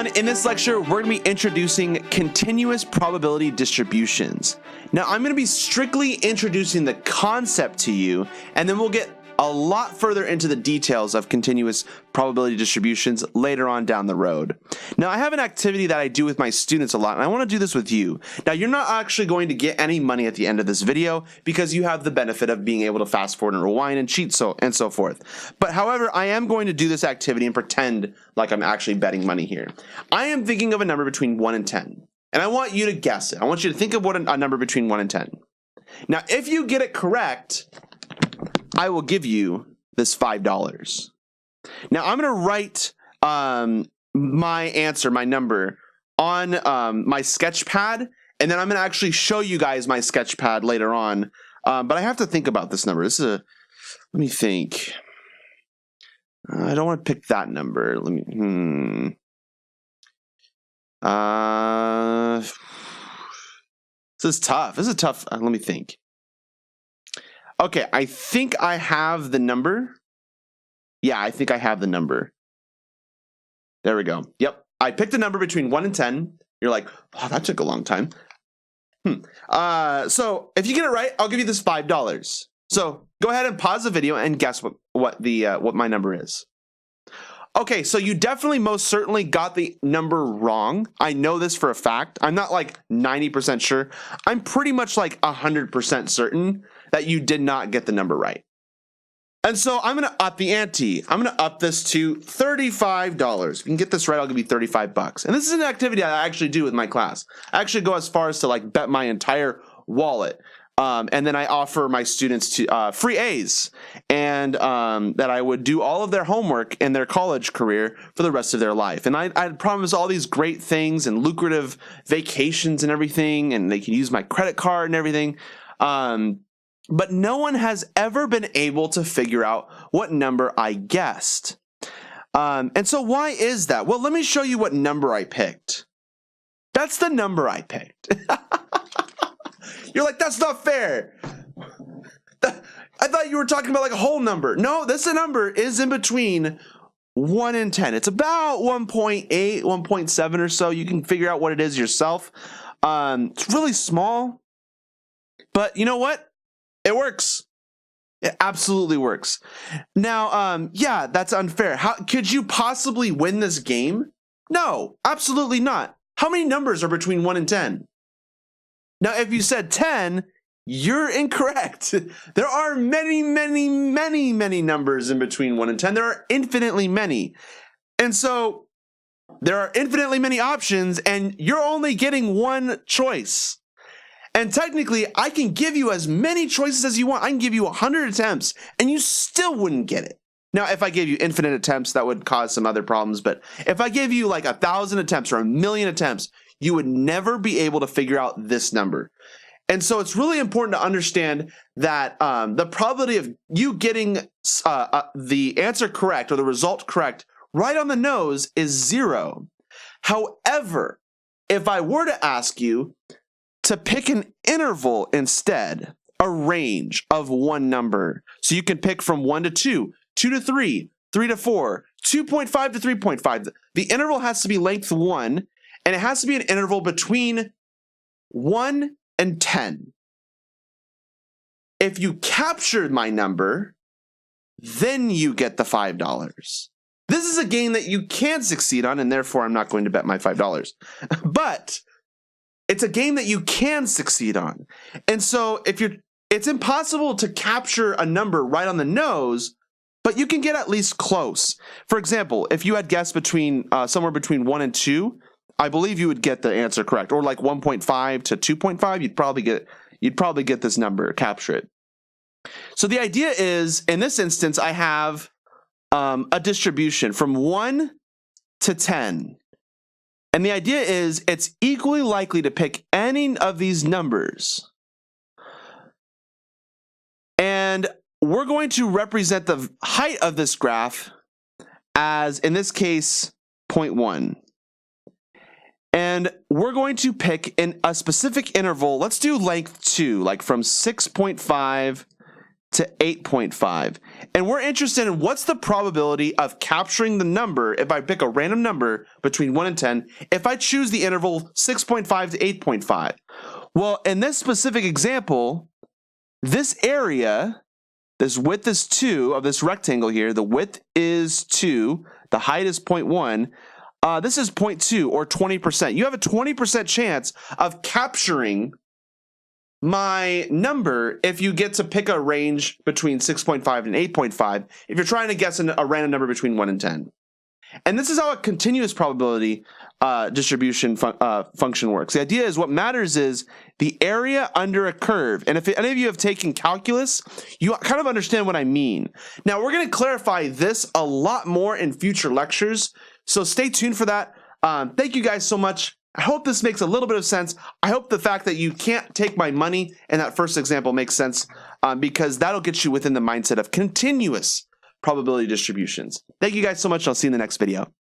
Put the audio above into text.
everyone. In this lecture, we're going to be introducing continuous probability distributions. Now, I'm going to be strictly introducing the concept to you, and then we'll get a lot further into the details of continuous probability distributions later on down the road. Now, I have an activity that I do with my students a lot, and I want to do this with you. Now, you're not actually going to get any money at the end of this video because you have the benefit of being able to fast forward and rewind and cheat and so forth. But however, I am going to do this activity and pretend like I'm actually betting money here. I am thinking of a number between 1 and 10, and I want you to guess it. I want you to think of what a number between 1 and 10. Now, if you get it correct, I will give you this $5. Now, I'm going to write my answer, my number, on my sketch pad, and then I'm going to actually show you guys my sketch pad later on. But I have to think about this number. This is let me think. I don't want to pick that number. Let me. This is tough. This is tough. Let me think. Okay, I think I have the number. Yeah, I think I have the number. There we go. Yep, I picked a number between 1 and 10. You're like, oh, that took a long time. So if you get it right, I'll give you this $5. So go ahead and pause the video and guess what my number is. Okay, so you definitely most certainly got the number wrong. I know this for a fact. I'm not like 90% sure. I'm pretty much like 100% certain that you did not get the number right. And so I'm going to up the ante. I'm going to up this to $35. If you can get this right, I'll give you $35. And this is an activity I actually do with my class. I actually go as far as to like bet my entire wallet. And then I offer my students to free A's, and that I would do all of their homework in their college career for the rest of their life. And I'd promise all these great things and lucrative vacations and everything, and they can use my credit card and everything. But no one has ever been able to figure out what number I guessed. And so why is that? Well, let me show you what number I picked. That's the number I picked. You're like, that's not fair. I thought you were talking about like a whole number. No, this number is in between 1 and 10. It's about 1.8, 1.7 or so. You can figure out what it is yourself. It's really small, but you know what? It works. It absolutely works. Now, yeah, that's unfair. How could you possibly win this game? No, absolutely not. How many numbers are between 1 and 10? Now, if you said 10, you're incorrect. There are many, many, many, many numbers in between 1 and 10. There are infinitely many. And so there are infinitely many options, and you're only getting one choice. And technically, I can give you as many choices as you want. I can give you 100 attempts, and you still wouldn't get it. Now, if I gave you infinite attempts, that would cause some other problems. But if I gave you like 1,000 attempts or 1,000,000 attempts, you would never be able to figure out this number. And so it's really important to understand that the probability of you getting the answer correct or the result correct right on the nose is 0. However, if I were to ask you to pick an interval instead, a range of one number, so you can pick from 1 to 2, 2 to 3, 3 to 4, 2.5 to 3.5. The interval has to be length 1, and it has to be an interval between 1 and 10. If you captured my number, then you get the $5. This is a game that you can succeed on, and therefore I'm not going to bet my $5. But it's a game that you can succeed on. And so it's impossible to capture a number right on the nose, but you can get at least close. For example, if you had guessed between somewhere between 1 and 2, I believe you would get the answer correct, or like 1.5 to 2.5. You'd probably get this number, capture it. So the idea is, in this instance, I have a distribution from 1 to 10, and the idea is it's equally likely to pick any of these numbers, and we're going to represent the height of this graph as, in this case, 0.1. And we're going to pick in a specific interval. Let's do length 2, like from 6.5 to 8.5. And we're interested in what's the probability of capturing the number if I pick a random number between 1 and 10 if I choose the interval 6.5 to 8.5. Well, in this specific example, this area, this width is 2 of this rectangle here. The width is 2. The height is 0.1. This is 0.2 or 20%. You have a 20% chance of capturing my number if you get to pick a range between 6.5 and 8.5 if you're trying to guess a random number between 1 and 10. And this is how a continuous probability distribution function works. The idea is what matters is the area under a curve. And if any of you have taken calculus, you kind of understand what I mean. Now, we're going to clarify this a lot more in future lectures, so stay tuned for that. Thank you guys so much. I hope this makes a little bit of sense. I hope the fact that you can't take my money in that first example makes sense, because that'll get you within the mindset of continuous probability distributions. Thank you guys so much. I'll see you in the next video.